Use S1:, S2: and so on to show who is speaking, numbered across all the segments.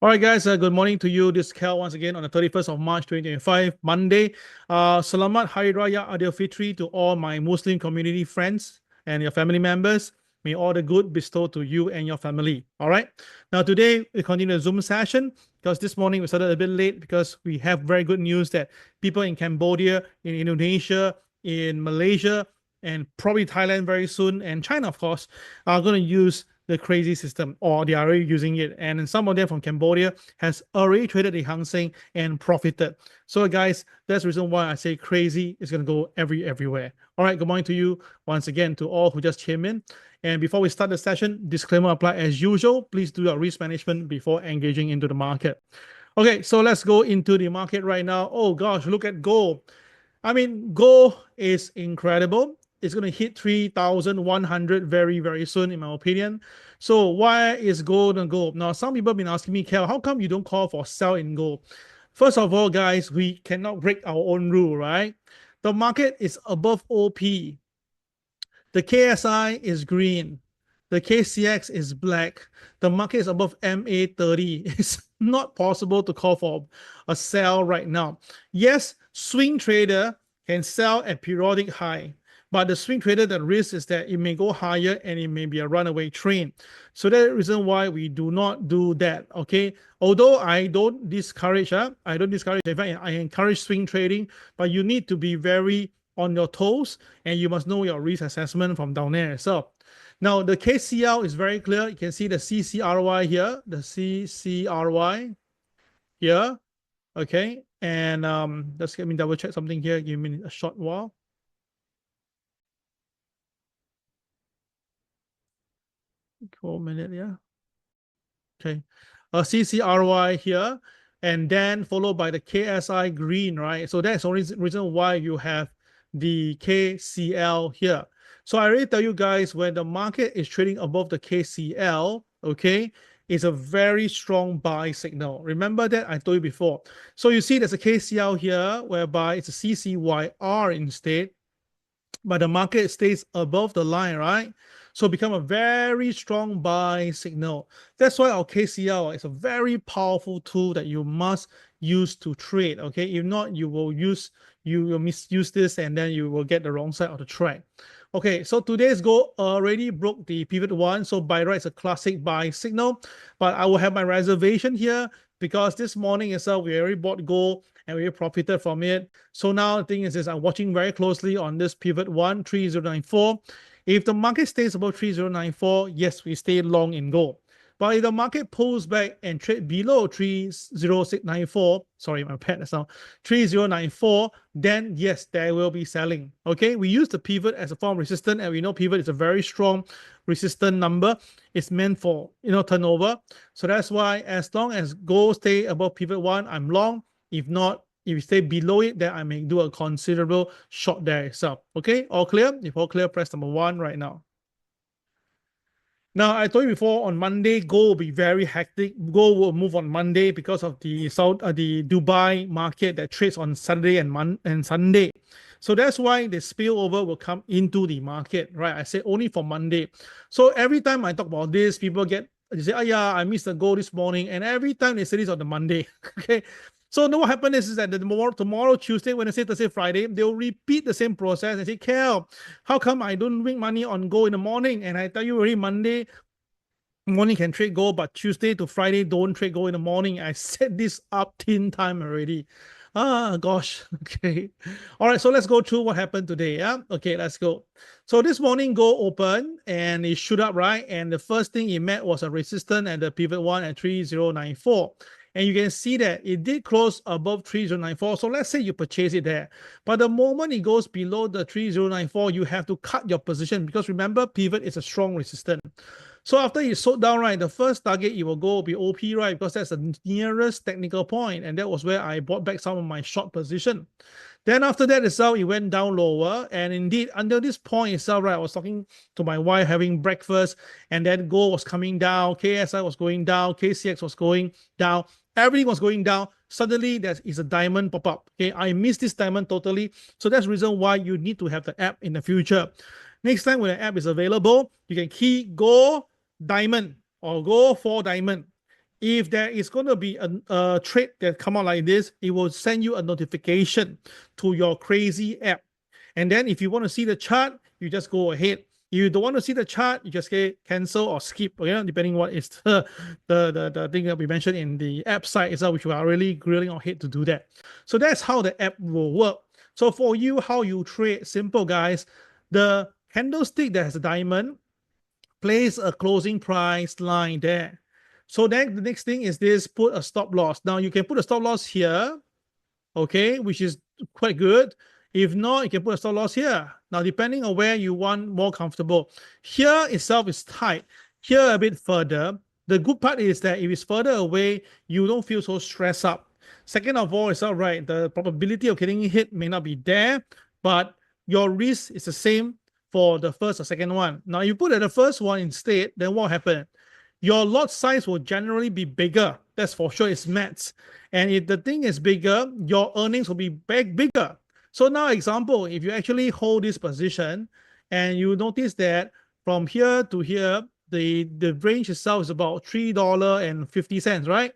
S1: All right, guys, good morning to you. This is KEL once again on the 31st of March 2025, Monday. Selamat Hari Raya Aidilfitri to all my Muslim community friends and your family members. May all the good bestow to you and your family. All right. Now, today we continue the Zoom session because this morning we started a bit late because we have very good news that people in Cambodia, in Indonesia, in Malaysia, and probably Thailand very soon, and China, of course, are going to use the CRAZII system, or they are already using it. And some of them from Cambodia has already traded the Hang Seng and profited. So guys, that's the reason why I say CRAZII is going to go everywhere. All right, good morning to you once again to all who just came in. And before we start the session, disclaimer apply as usual. Please do your risk management before engaging into the market. Okay, so let's go into the market right now. Oh gosh, look at gold. I mean, gold is incredible. It's going to hit 3,100 very soon, in my opinion. So why is gold and gold? Now, some people have been asking me, KEL, how come you don't call for sell in gold? First of all, guys, we cannot break our own rule, right? The market is above OP. The KSI is green. The KCX is black. The market is above MA30. It's not possible to call for a sell right now. Yes, swing trader can sell at periodic high, but the swing trader, the risk is that it may go higher and it may be a runaway trend. So that's the reason why we do not do that, okay? Although I don't discourage, in fact, I encourage swing trading, but you need to be very on your toes and you must know your risk assessment from down there. So now the KCL is very clear. You can see the CCRY here, the CCRY here, okay? And let's let me double check something here. Give me a short while. Cool minute, yeah. Okay, CCRY here, and then followed by the KSI green, right? So that's the only reason why you have the KCL here. So I already tell you guys, when the market is trading above the KCL, okay, it's a very strong buy signal. Remember that I told you before. So you see there's a KCL here, whereby it's a CCYR instead, but the market stays above the line, right? So become a very strong buy signal. That's why our KCL is a very powerful tool that you must use to trade. Okay, if not, you will misuse this and then you will get the wrong side of the track. Okay, so today's gold already broke the pivot one. So by right, it's a classic buy signal, but I will have my reservation here because this morning itself, we already bought gold and we profited from it. So now the thing is I'm watching very closely on this pivot one, 3094. If the market stays above 3094, yes, we stay long in gold. But if the market pulls back and trade below 30694, sorry, my pad is now 3094, then yes, there will be selling. Okay, we use the pivot as a form of resistance, and we know pivot is a very strong resistance number. It's meant for turnover. So that's why as long as gold stay above pivot one, I'm long. If not, if you stay below it, then I may do a considerable short there itself. Okay, all clear? If all clear, press number 1 right now. Now, I told you before, on Monday, gold will be very hectic. Gold will move on Monday because of the the Dubai market that trades on Saturday and Sunday. So that's why the spillover will come into the market, right? I say only for Monday. So every time I talk about this, people they say, oh yeah, I missed the gold this morning. And every time they say this on the Monday, okay? So now what happened is that tomorrow, Tuesday, Wednesday, Thursday, Friday, they'll repeat the same process and say, KEL, how come I don't make money on gold in the morning? And I tell you already, Monday morning can trade gold, but Tuesday to Friday don't trade gold in the morning. I set this up 10 times already. Ah, gosh. Okay. All right. So let's go through what happened today. Yeah. Okay. Let's go. So this morning, gold open and it shoot up, right? And the first thing it met was a resistance at the pivot one at 3094. And you can see that it did close above 3094. So let's say you purchase it there. But the moment it goes below the 3094, you have to cut your position because remember, pivot is a strong resistance. So after it sold down, right, the first target it will go will be OP, right? Because that's the nearest technical point, and that was where I bought back some of my short position. Then after that itself, it went down lower, and indeed, under this point itself, right, I was talking to my wife having breakfast, and then gold was coming down, KSI was going down, KCX was going down, everything was going down. Suddenly, there is a diamond pop up. Okay, I missed this diamond totally. So that's the reason why you need to have the app in the future. Next time when the app is available, you can key go diamond or go for diamond. if there is going to be a trade that come out like this, it will send you a notification to your CRAZII app. And then if you want to see the chart, you just go ahead. If you don't want to see the chart, you just get cancel or skip, depending what is the thing that we mentioned in the app site itself, which we are really grilling our head to do that. So that's how the app will work. So for you, how you trade, simple guys. The candlestick that has a diamond, place a closing price line there. So then the next thing is this, put a stop loss. Now you can put a stop loss here, okay, which is quite good. If not, you can put a stop loss here. Now, depending on where you want more comfortable. Here itself is tight. Here a bit further. The good part is that if it's further away, you don't feel so stressed up. Second of all, it's all right. The probability of getting hit may not be there, but your risk is the same for the first or second one. Now, you put at the first one instead, then what happened? Your lot size will generally be bigger. That's for sure. It's maths. And if the thing is bigger, your earnings will be bigger. So now, example, if you actually hold this position and you notice that from here to here, the range itself is about $3.50, right?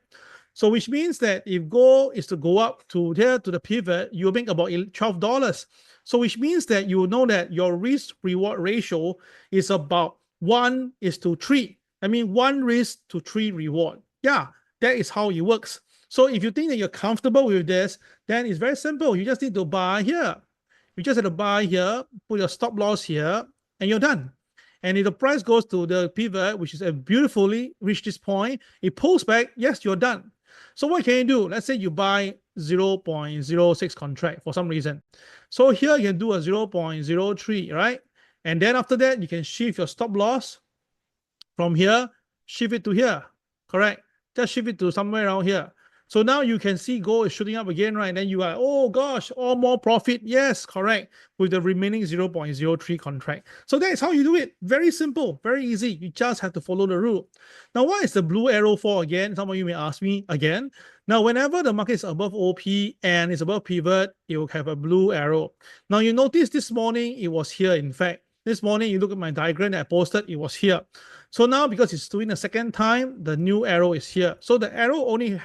S1: So which means that if goal is to go up to here to the pivot, you'll make about $12. So which means that you know that your risk reward ratio is about 1:3. I mean, 1 risk to 3 reward. Yeah, that is how it works. So if you think that you're comfortable with this, then it's very simple. You just need to buy here. You just have to buy here, put your stop loss here, and you're done. And if the price goes to the pivot, which is a beautifully reached this point, it pulls back, yes, you're done. So what can you do? Let's say you buy 0.06 contract for some reason. So here you can do a 0.03, right? And then after that, you can shift your stop loss from here, shift it to here, correct? Just shift it to somewhere around here. So now you can see gold is shooting up again, right? And then you are, oh gosh, all more profit. Yes, correct. With the remaining 0.03 contract. So that is how you do it. Very simple, very easy. You just have to follow the rule. Now, what is the blue arrow for again? Some of you may ask me again. Now, whenever the market is above OP and it's above pivot, it will have a blue arrow. Now, you notice this morning, it was here, in fact. This morning, you look at my diagram that I posted, it was here. So now, because it's doing the second time, the new arrow is here. So the arrow only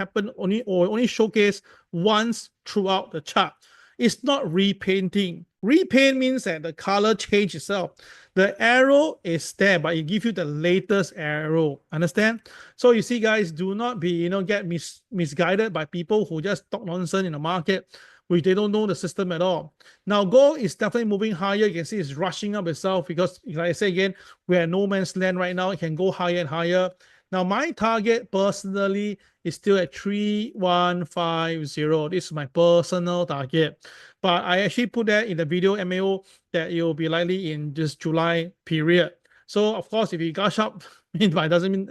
S1: showcase once throughout the chart. It's not repainting. Repaint means that the color change itself. The arrow is there, but it gives you the latest arrow. Understand? So you see, guys, do not be, get misguided by people who just talk nonsense in the market, which they don't know the system at all. Now, gold is definitely moving higher. You can see it's rushing up itself because, like I say again, we're at no man's land right now. It can go higher and higher. Now, my target personally is still at 3150. This is my personal target. But I actually put that in the video MAO that it will be likely in this July period. So, of course, if you gush up, it doesn't mean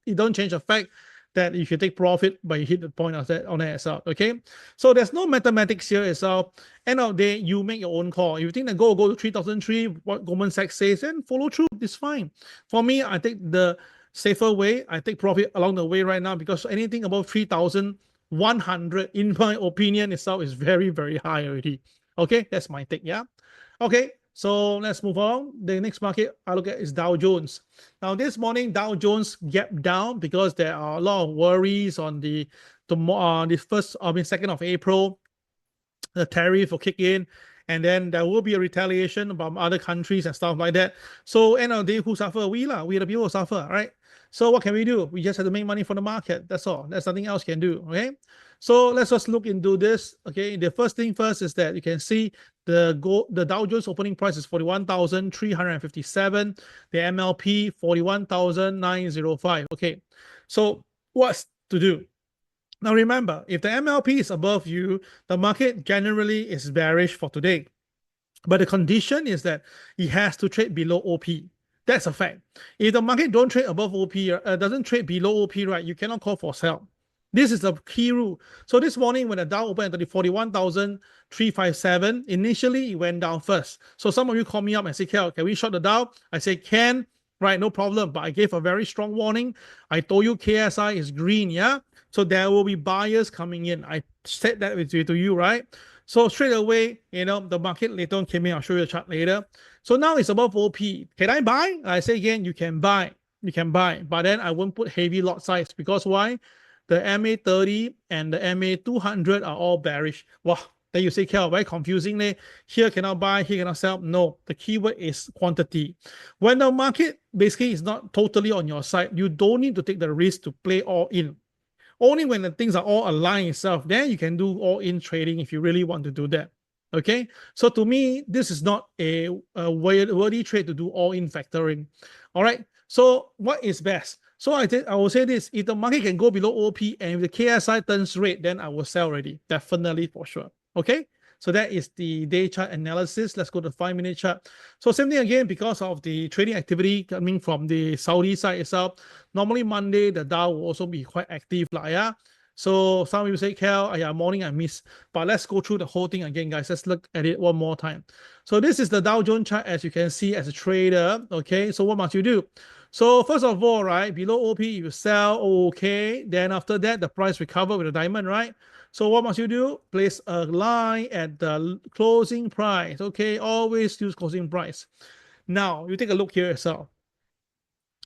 S1: it don't change the fact that you should take profit, but you hit the point of that on that itself. Okay, so there's no mathematics here itself. End of the day, you make your own call. If you think that gold will go to 3003, what Goldman Sachs says, then follow through. It's fine. For me, I take the safer way. I take profit along the way right now because anything above 3,100, in my opinion, itself is very, very high already. Okay, that's my take. Yeah. Okay. So let's move on. The next market I look at is Dow Jones. Now this morning, Dow Jones gapped down because there are a lot of worries on the second of April. The tariff will kick in, and then there will be a retaliation from other countries and stuff like that. So end of the day, who suffer? We the people who suffer, right? So what can we do? We just have to make money from the market. That's all. There's nothing else can do. Okay. So let's just look into this. Okay. The first thing first is that you can see the Dow Jones opening price is 41,357. The MLP 41,905. Okay. So what's to do? Now remember, if the MLP is above you, the market generally is bearish for today. But the condition is that it has to trade below OP. That's a fact. If the market don't trade above OP, doesn't trade below OP, right, you cannot call for sell. This is the key rule. So this morning when the Dow opened at 41,357, initially it went down first. So some of you call me up and say, KEL, can we short the Dow? I say, can, right, no problem. But I gave a very strong warning. I told you KSI is green, yeah? So there will be buyers coming in. I said that to you, right? So straight away, the market later on came in. I'll show you a chart later. So now it's above OP. Can I buy? I say again, you can buy. you can buy. But then I won't put heavy lot size because why? The MA30 and the MA200 are all bearish. Wow. Then you say, KEL, very confusing. Here cannot buy, here cannot sell. No, the keyword is quantity. When the market basically is not totally on your side, you don't need to take the risk to play all in. Only when the things are all aligned itself, then you can do all in trading if you really want to do that. Okay, so to me, this is not a worthy trade to do all in factoring. All right, so what is best? So I will say this: if the market can go below OP and if the KSI turns red, then I will sell already, definitely for sure. Okay, so that is the day chart analysis. Let's go to 5-minute chart. So same thing again, because of the trading activity coming from the Saudi side itself. Normally Monday the Dow will also be quite active, yeah. So some people say, KEL, yeah, morning I miss. But let's go through the whole thing again, guys. Let's look at it one more time. So this is the Dow Jones chart, as you can see, as a trader. Okay, so what must you do? So first of all, right, below OP, you sell, okay. Then after that, the price recover with a diamond, right? So what must you do? Place a line at the closing price. Okay, always use closing price. Now, you take a look here yourself.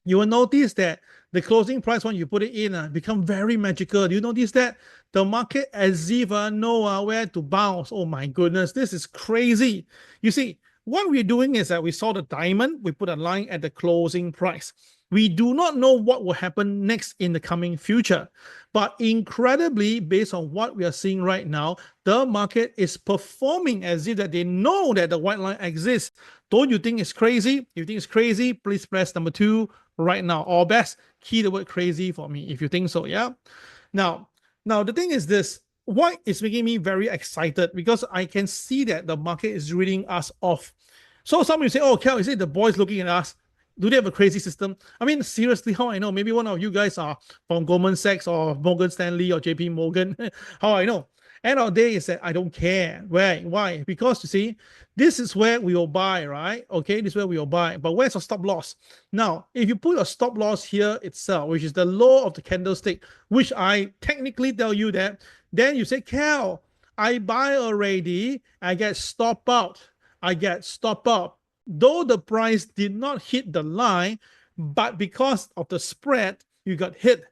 S1: You will notice that the closing price, when you put it in, become very magical. Do you notice that? The market as if know where to bounce. Oh my goodness, this is crazy. You see, what we're doing is that we saw the diamond, we put a line at the closing price. We do not know what will happen next in the coming future. But incredibly, based on what we are seeing right now, the market is performing as if that they know that the white line exists. Don't you think it's crazy? If you think it's crazy, please press number 2 right now. Or best, key the word crazy for me if you think so, yeah? Now the thing is this. What is making me very excited? Because I can see that the market is reading us off. So some will say, oh, KEL, is it the boys looking at us? Do they have a crazy system? I mean, seriously, how I know? Maybe one of you guys are from Goldman Sachs or Morgan Stanley or JP Morgan. How I know? End of the day is that I don't care. Why? Because you see, this is where we will buy, right? Okay, this is where we will buy. But where's the stop loss? Now, if you put a stop loss here itself, which is the low of the candlestick, which I technically tell you that, then you say, KEL, I buy already, I get stop out. Though the price did not hit the line, but because of the spread, you got hit.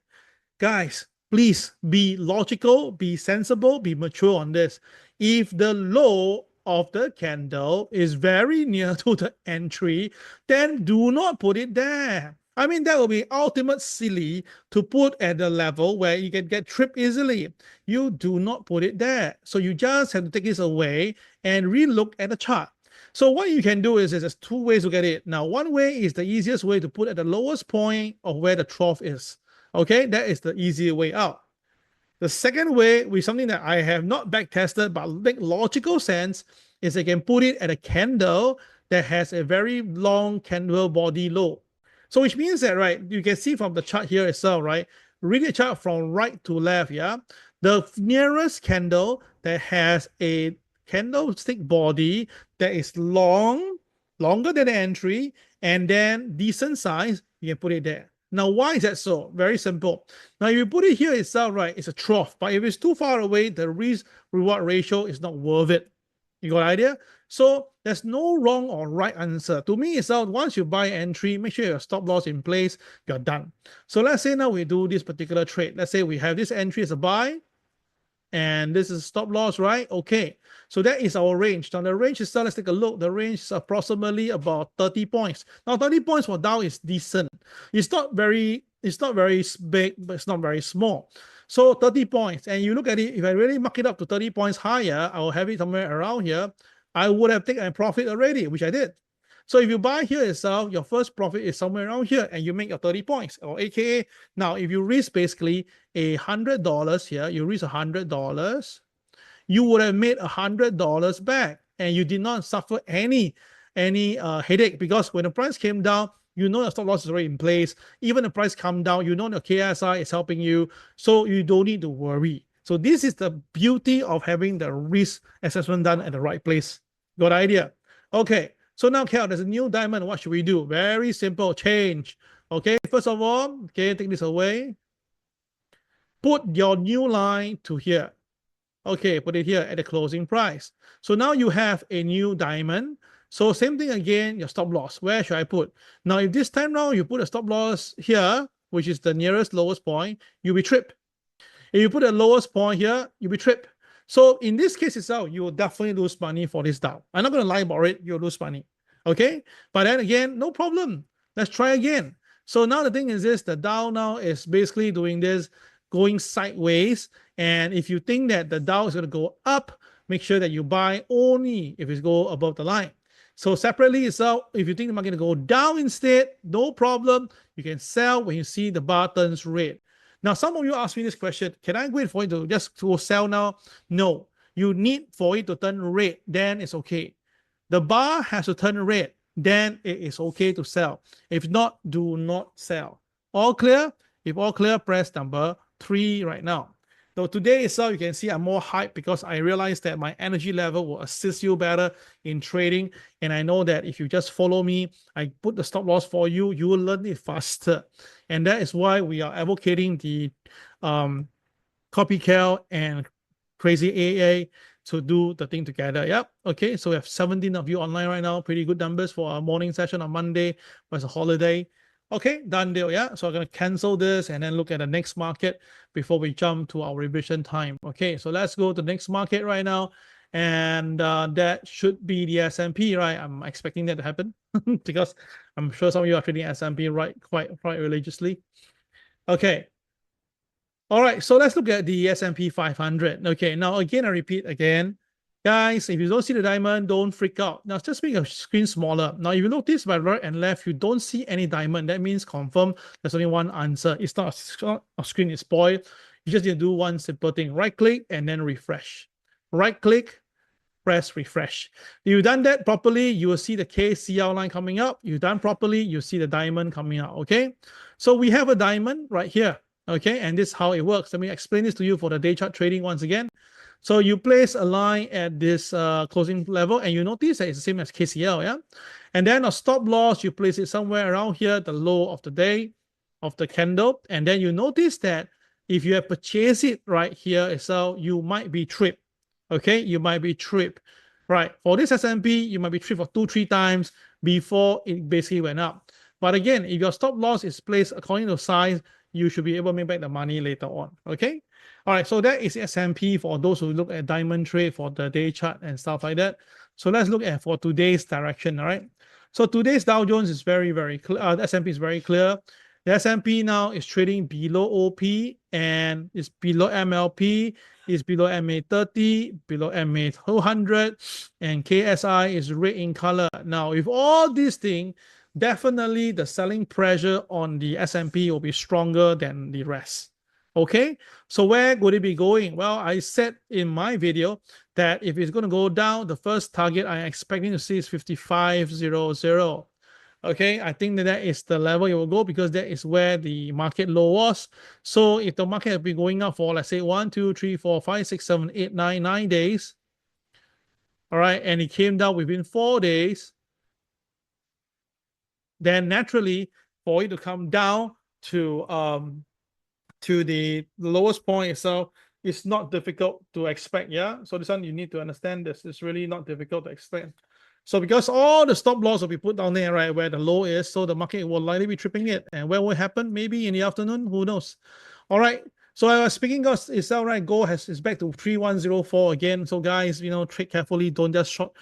S1: Guys, please be logical, be sensible, be mature on this. If the low of the candle is very near to the entry, then do not put it there. I mean, that will be ultimate silly to put at the level where you can get tripped easily. You do not put it there. So you just have to take this away and relook at the chart. So what you can do is there's 2 ways to get it. Now, one way is the easiest way to put at the lowest point of where the trough is. Okay, that is the easier way out. The second way, with something that I have not back tested but make logical sense, is I can put it at a candle that has a very long candle body low. So which means that, right, you can see from the chart here itself, right, read the chart from right to left, yeah, the nearest candle that has a candlestick body that is longer than the entry, and then decent size, you can put it there. Now, why is that so? Very simple. Now, if you put it here itself, right, it's a trough. But if it's too far away, the risk-reward ratio is not worth it. You got an idea? So there's no wrong or right answer. To me, it's out. Once you buy entry, make sure your stop loss in place, you're done. So let's say now we do this particular trade. Let's say we have this entry as a buy, and this is stop loss, right? Okay, so that is our range. Now the range itself, let's take a look. The range is approximately about 30 points. Now 30 points for Dow is decent. It's not very big, but it's not very small. So 30 points, and you look at it, if I really mark it up to 30 points higher, I will have it somewhere around here. I would have taken a profit already, which I did. So if you buy here itself, your first profit is somewhere around here, and you make your 30 points, or AKA, now if you risk basically $100 here, you risk $100, you would have made $100 back, and you did not suffer any headache, because when the price came down, you know your stop loss is already in place. Even the price come down, you know your KSI is helping you, so you don't need to worry. So this is the beauty of having the risk assessment done at the right place. Got idea? Okay. So now, KEL, there's a new diamond. What should we do? Very simple. Change. Okay, first of all, okay, take this away. Put your new line to here. Okay, put it here at the closing price. So now you have a new diamond. So same thing again, your stop loss. Where should I put? Now, if this time now you put a stop loss here, which is the nearest lowest point, you'll be tripped. If you put the lowest point here, you'll be tripped. So in this case itself, you will definitely lose money for this Dow. I'm not going to lie about it. You'll lose money. Okay. But then again, no problem. Let's try again. So now the thing is this, the Dow now is basically doing this, going sideways. And if you think that the Dow is going to go up, make sure that you buy only if it goes above the line. So separately itself, if you think the market will go down instead, no problem. You can sell when you see the bar turns red. Now, some of you ask me this question, can I wait for it to just go sell now? No, you need for it to turn red, then it's okay. The bar has to turn red, then it is okay to sell. If not, do not sell. All clear? If all clear, press number 3 right now. So today itself, you can see I'm more hyped because I realized that my energy level will assist you better in trading. And I know that if you just follow me, I put the stop loss for you, you will learn it faster. And that is why we are advocating the Copy KEL and CRAZII AA to do the thing together. Yep. Okay. So we have 17 of you online right now. Pretty good numbers for our morning session on Monday. But it's a holiday. Okay, done deal. Yeah. So I'm going to cancel this and then look at the next market before we jump to our revision time. Okay. So let's go to the next market right now. And that should be the S&P, right? I'm expecting that to happen because I'm sure some of you are trading S&P quite religiously. Okay. All right, so let's look at the S&P 500. Okay, now again, I repeat again. Guys, if you don't see the diamond, don't freak out. Now, just make your screen smaller. Now, if you notice by right and left, you don't see any diamond. That means confirm there's only one answer. It's not a screen is spoiled. You just need to do one simple thing. Right-click and then refresh. Right-click, press refresh. If you've done that properly, you will see the KCL line coming up. You've done properly, you see the diamond coming out, okay? So we have a diamond right here, okay? And this is how it works. Let me explain this to you for the day chart trading once again. So you place a line at this closing level and you notice that it's the same as KCL, yeah? And then a stop loss, you place it somewhere around here, the low of the day, of the candle. And then you notice that if you have purchased it right here, so you might be tripped, okay? You might be tripped, right? For this S&P, you might be tripped for 2-3 times before it basically went up. But again, if your stop loss is placed according to size, you should be able to make back the money later on, okay? All right, so that is S&P for those who look at diamond trade for the day chart and stuff like that. So let's look at for today's direction, all right? So today's Dow Jones is very clear. The S&P is very clear. The S&P now is trading below OP and is below MLP, is below MA30, below MA200, and KSI is red in color. Now, with all these things, definitely the selling pressure on the S&P will be stronger than the rest. Okay, so where would it be going? Well, I said in my video that if it's going to go down, the first target I'm expecting to see is 55.00. Okay, I think that is the level it will go because that is where the market low was. So if the market has been going up for, let's say, 1, 2, 3, 4, 5, 6, 7, 8, 9 days, all right, and it came down within 4 days, then naturally for it to come down to the lowest point itself, it's not difficult to expect, yeah? So this one, you need to understand this. It's really not difficult to expect. So because all the stop loss will be put down there, right, where the low is, so the market will likely be tripping it. And when will it happen? Maybe in the afternoon, who knows? All right, so speaking of itself, right, gold is back to 3104 again. So guys, you know, trade carefully. Don't just short,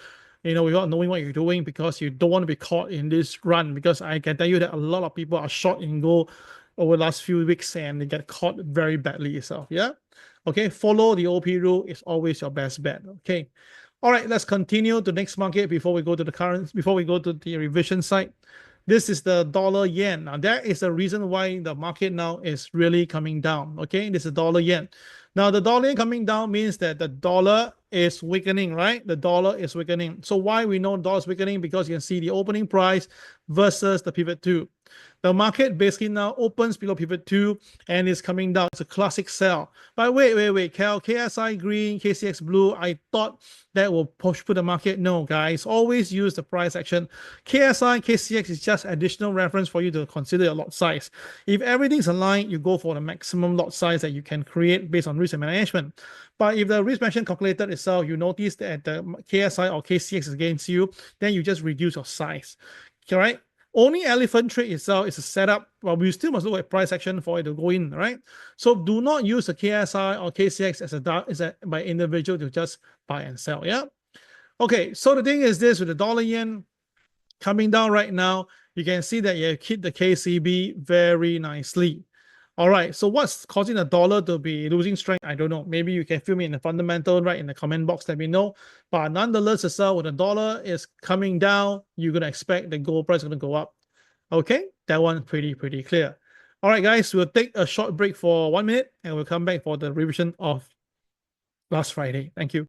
S1: you know, without knowing what you're doing because you don't want to be caught in this run because I can tell you that a lot of people are short in gold over the last few weeks and they get caught very badly yourself, yeah? Okay, follow the OP rule is always your best bet, okay? All right, let's continue to the next market before we go to the revision side. This is the dollar yen. Now, there is a reason why the market now is really coming down, okay? This is dollar yen. Now, the dollar yen coming down means that the dollar is weakening, right? The dollar is weakening. So why we know the dollar is weakening? Because you can see the opening price versus the pivot 2. The market basically now opens below pivot 2 and is coming down. It's a classic sell. But wait, KEL, KSI green, KCX blue. I thought that will put the market. No, guys, always use the price action. KSI, KCX is just additional reference for you to consider your lot size. If everything's aligned, you go for the maximum lot size that you can create based on risk management. But if the risk management calculator itself, you notice that the KSI or KCX is against you, then you just reduce your size. All right? Only elephant trade itself is a setup, but we still must look at price action for it to go in, right? So do not use the KSI or KCX as a by individual to just buy and sell, yeah? Okay, so the thing is this, with the dollar yen coming down right now, you can see that you hit the KCB very nicely. All right, so what's causing the dollar to be losing strength? I don't know. Maybe you can fill me in the fundamental right in the comment box, let me know. But nonetheless, when the dollar is coming down, you're going to expect the gold price is going to go up. Okay, that one's pretty clear. All right, guys, we'll take a short break for 1 minute and we'll come back for the revision of last Friday. Thank you.